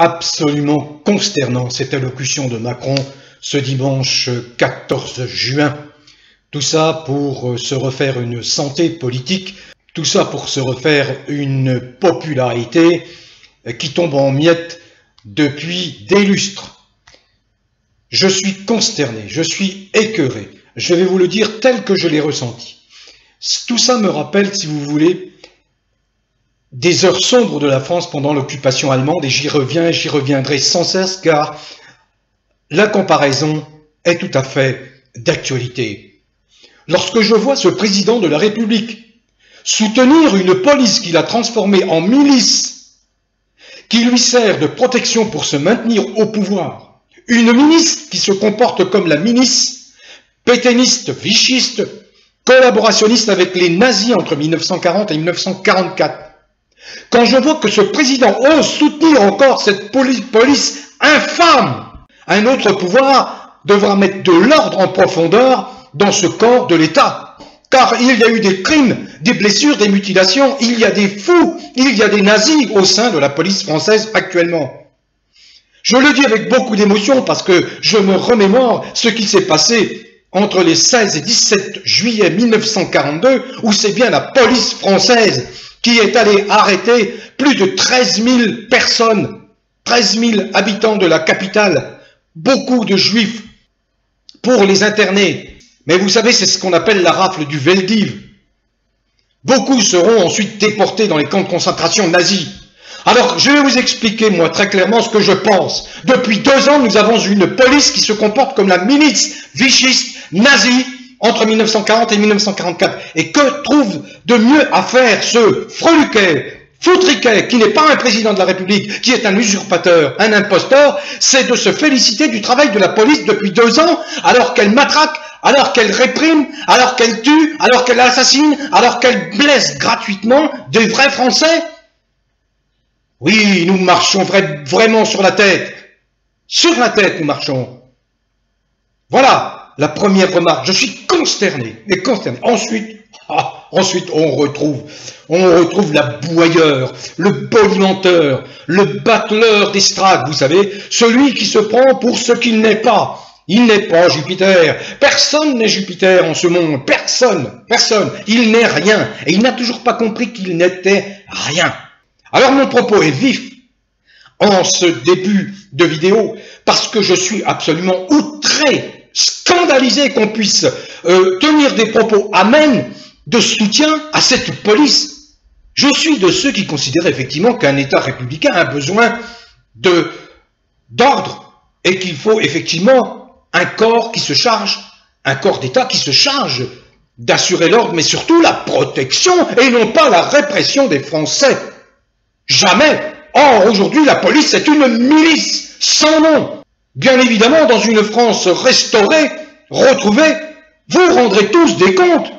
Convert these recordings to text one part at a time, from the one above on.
Absolument consternant cette allocution de Macron ce dimanche 14 juin. Tout ça pour se refaire une santé politique, tout ça pour se refaire une popularité qui tombe en miettes depuis des lustres. Je suis consterné, je suis écœuré, je vais vous le dire tel que je l'ai ressenti. Tout ça me rappelle, si vous voulez, des heures sombres de la France pendant l'occupation allemande, et j'y reviens et j'y reviendrai sans cesse car la comparaison est tout à fait d'actualité. Lorsque je vois ce président de la République soutenir une police qu'il a transformée en milice, qui lui sert de protection pour se maintenir au pouvoir, une milice qui se comporte comme la milice, pétainiste, vichiste, collaborationniste avec les nazis entre 1940 et 1944, quand je vois que ce président ose soutenir encore cette police infâme, un autre pouvoir devra mettre de l'ordre en profondeur dans ce corps de l'État. Car il y a eu des crimes, des blessures, des mutilations, il y a des fous, il y a des nazis au sein de la police française actuellement. Je le dis avec beaucoup d'émotion parce que je me remémore ce qui s'est passé entre les 16 et 17 juillet 1942, où c'est bien la police française qui est allée arrêter plus de 13 000 personnes, 13 000 habitants de la capitale, beaucoup de juifs, pour les interner. Mais vous savez, c'est ce qu'on appelle la rafle du Veldiv. Beaucoup seront ensuite déportés dans les camps de concentration nazis. Alors, je vais vous expliquer, moi, très clairement ce que je pense. Depuis 2 ans, nous avons une police qui se comporte comme la milice vichiste nazie entre 1940 et 1944. Et que trouve de mieux à faire ce Freluquet, Foutriquet, qui n'est pas un président de la République, qui est un usurpateur, un imposteur, c'est de se féliciter du travail de la police depuis 2 ans, alors qu'elle matraque, alors qu'elle réprime, alors qu'elle tue, alors qu'elle assassine, alors qu'elle blesse gratuitement des vrais Français. Oui, nous marchons vraiment sur la tête. Sur la tête, nous marchons. Voilà la première remarque. Je suis consterné. Et consterné. Ensuite, on retrouve l'aboyeur, le bolimenteur, le battleur d'estrade, vous savez, celui qui se prend pour ce qu'il n'est pas. Il n'est pas Jupiter. Personne n'est Jupiter en ce monde. Personne. Il n'est rien. Et il n'a toujours pas compris qu'il n'était rien. Alors mon propos est vif en ce début de vidéo parce que je suis absolument outré, scandalisé qu'on puisse tenir des propos amènes de soutien à cette police. Je suis de ceux qui considèrent effectivement qu'un État républicain a besoin d'ordre et qu'il faut effectivement un corps qui se charge, un corps d'État qui se charge d'assurer l'ordre, mais surtout la protection et non pas la répression des Français. Jamais. Or, aujourd'hui, la police, c'est une milice sans nom. Bien évidemment, dans une France restaurée, retrouvée, vous rendrez tous des comptes.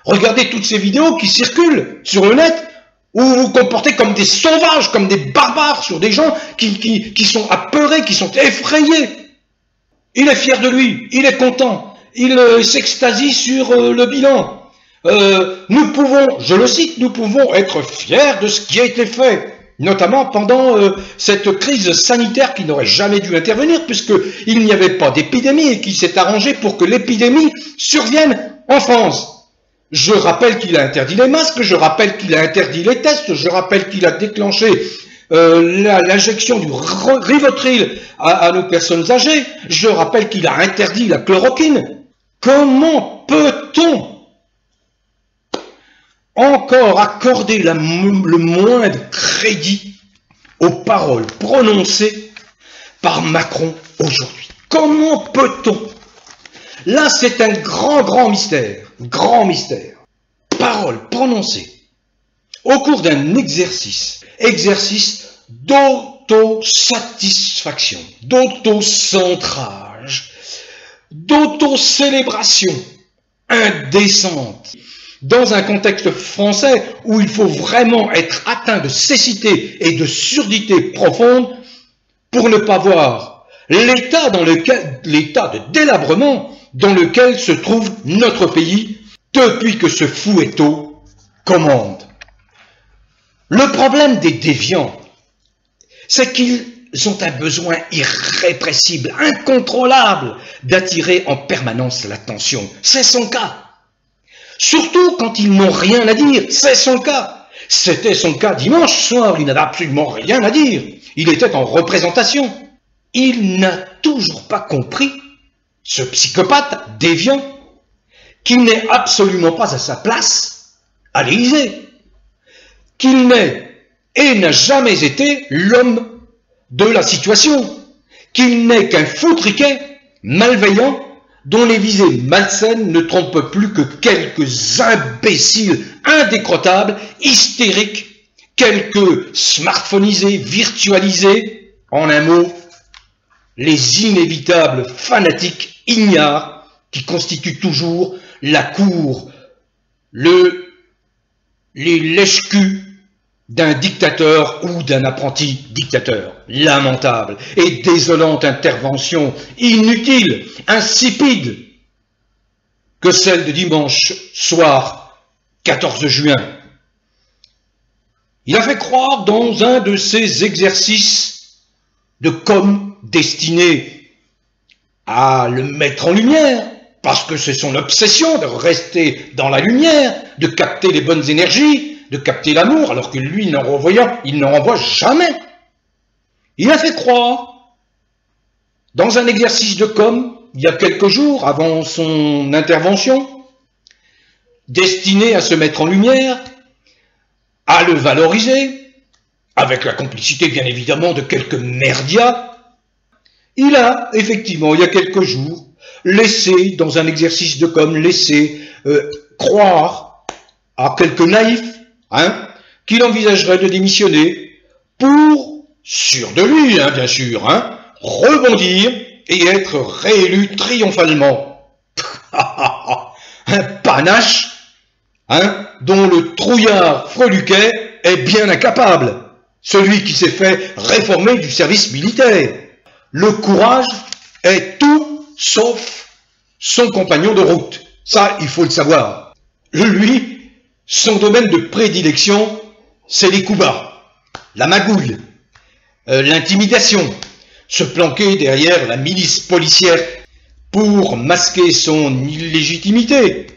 Regardez toutes ces vidéos qui circulent sur le net, où vous vous comportez comme des sauvages, comme des barbares sur des gens qui sont apeurés, qui sont effrayés. Il est fier de lui, il est content, il s'extasie sur le bilan. Nous pouvons, je le cite, nous pouvons être fiers de ce qui a été fait, notamment pendant cette crise sanitaire qui n'aurait jamais dû intervenir puisqu'il n'y avait pas d'épidémie et qui s'est arrangé pour que l'épidémie survienne en France. Je rappelle qu'il a interdit les masques, je rappelle qu'il a interdit les tests, je rappelle qu'il a déclenché l'injection du Rivotril à nos personnes âgées, je rappelle qu'il a interdit la chloroquine. Comment peut-on encore accorder le moindre crédit aux paroles prononcées par Macron aujourd'hui? Comment peut-on? Là, c'est un grand mystère, Paroles prononcées au cours d'un exercice d'autosatisfaction, d'autocentrage, d'autocélébration indécente, dans un contexte français où il faut vraiment être atteint de cécité et de surdité profonde pour ne pas voir l'état de délabrement dans lequel se trouve notre pays depuis que ce fouetteau commande. Le problème des déviants, c'est qu'ils ont un besoin irrépressible, incontrôlable, d'attirer en permanence l'attention. C'est son cas. Surtout quand ils n'ont rien à dire, c'est son cas. C'était son cas dimanche soir, il n'avait absolument rien à dire. Il était en représentation. Il n'a toujours pas compris, ce psychopathe déviant, qu'il n'est absolument pas à sa place à l'Élysée, qu'il n'est et n'a jamais été l'homme de la situation, qu'il n'est qu'un foutriquet malveillant dont les visées malsaines ne trompent plus que quelques imbéciles indécrottables, hystériques, quelques smartphonisés, virtualisés, en un mot, les inévitables fanatiques ignares qui constituent toujours la cour, les lèche-culs d'un dictateur ou d'un apprenti dictateur. Lamentable et désolante intervention, inutile, insipide, que celle de dimanche soir 14 juin. Il a fait croire dans un de ces exercices de com destinés à le mettre en lumière, parce que c'est son obsession de rester dans la lumière, de capter les bonnes énergies, de capter l'amour, alors que lui, il n'en renvoie jamais. Il a fait croire, dans un exercice de com, il y a quelques jours, avant son intervention, destiné à se mettre en lumière, à le valoriser, avec la complicité, bien évidemment, de quelques merdias, il a, effectivement, il y a quelques jours, laissé, dans un exercice de com, croire à quelques naïfs, qu'il envisagerait de démissionner pour, sûr de lui, bien sûr, rebondir et être réélu triomphalement. Un panache, dont le trouillard freluquet est bien incapable, celui qui s'est fait réformer du service militaire. Le courage est tout sauf son compagnon de route. Ça, il faut le savoir. Lui, son domaine de prédilection, c'est les coups bas, la magouille, l'intimidation, se planquer derrière la milice policière pour masquer son illégitimité,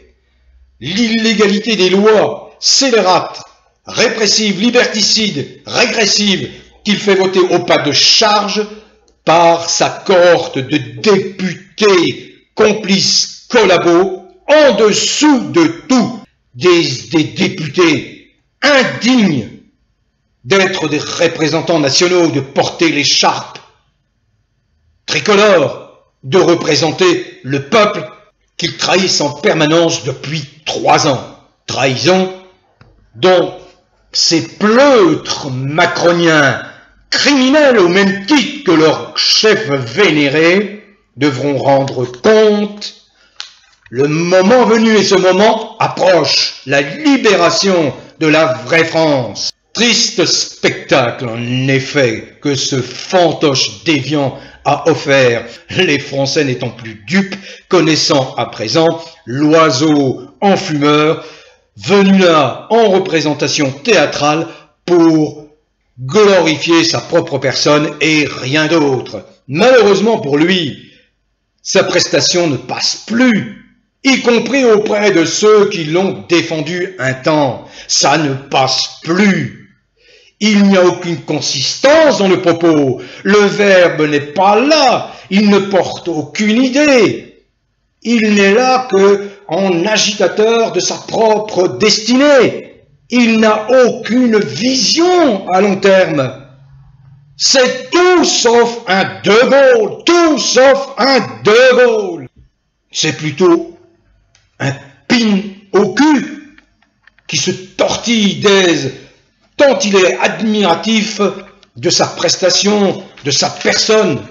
l'illégalité des lois scélérates, répressives, liberticides, régressives, qu'il fait voter au pas de charge par sa cohorte de députés complices collabos, en dessous de tout, des députés indignes d'être des représentants nationaux, de porter l'écharpe tricolore, de représenter le peuple qu'ils trahissent en permanence depuis 3 ans. Trahison dont ces pleutres macroniens, criminels au même titre que leurs chefs vénérés, devront rendre compte le moment venu, et ce moment approche, la libération de la vraie France. Triste spectacle, en effet, que ce fantoche déviant a offert, les Français n'étant plus dupes, connaissant à présent l'oiseau enfumeur, venu là en représentation théâtrale pour glorifier sa propre personne et rien d'autre. Malheureusement pour lui, sa prestation ne passe plus, y compris auprès de ceux qui l'ont défendu un temps. Ça ne passe plus. Il n'y a aucune consistance dans le propos. Le verbe n'est pas là. Il ne porte aucune idée. Il n'est là qu'en agitateur de sa propre destinée. Il n'a aucune vision à long terme. C'est tout sauf un De Gaulle. Tout sauf un De Gaulle. C'est plutôt un pin au cul qui se tortille d'aise tant il est admiratif de sa prestation, de sa personne.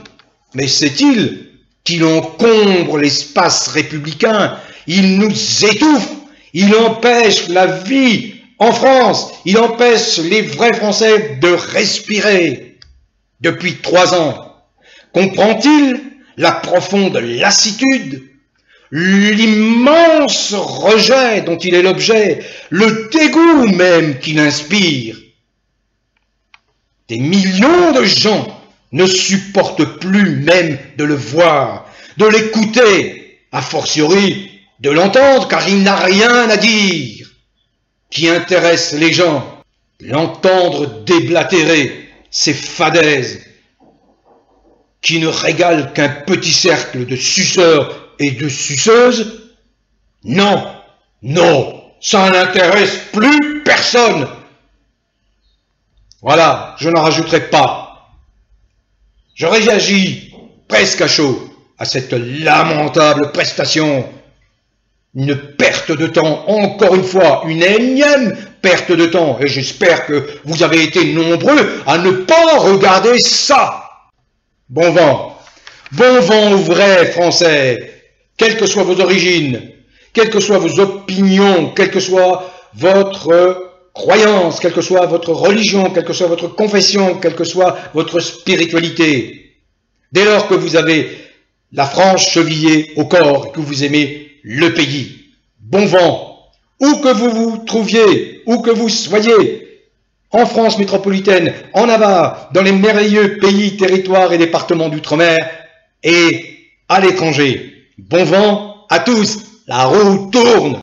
Mais sait-il qu'il encombre l'espace républicain, il nous étouffe, il empêche la vie en France, il empêche les vrais Français de respirer depuis 3 ans. Comprend-il la profonde lassitude, l'immense rejet dont il est l'objet, le dégoût même qu'il inspire? Des millions de gens ne supporte plus même de le voir, de l'écouter, a fortiori de l'entendre, car il n'a rien à dire qui intéresse les gens. L'entendre déblatérer ses fadaises qui ne régalent qu'un petit cercle de suceurs et de suceuses, non, non, ça n'intéresse plus personne. Voilà, je n'en rajouterai pas. Je réagis presque à chaud à cette lamentable prestation. Une perte de temps, encore une fois, une énième perte de temps, et j'espère que vous avez été nombreux à ne pas regarder ça. Bon vent aux vrais Français, quelles que soient vos origines, quelles que soient vos opinions, quelle que soit votre croyance, quelle que soit votre religion, quelle que soit votre confession, quelle que soit votre spiritualité. Dès lors que vous avez la France chevillée au corps et que vous aimez le pays, bon vent, où que vous vous trouviez, où que vous soyez, en France métropolitaine, en Navarre, dans les merveilleux pays, territoires et départements d'outre-mer et à l'étranger. Bon vent à tous, la roue tourne.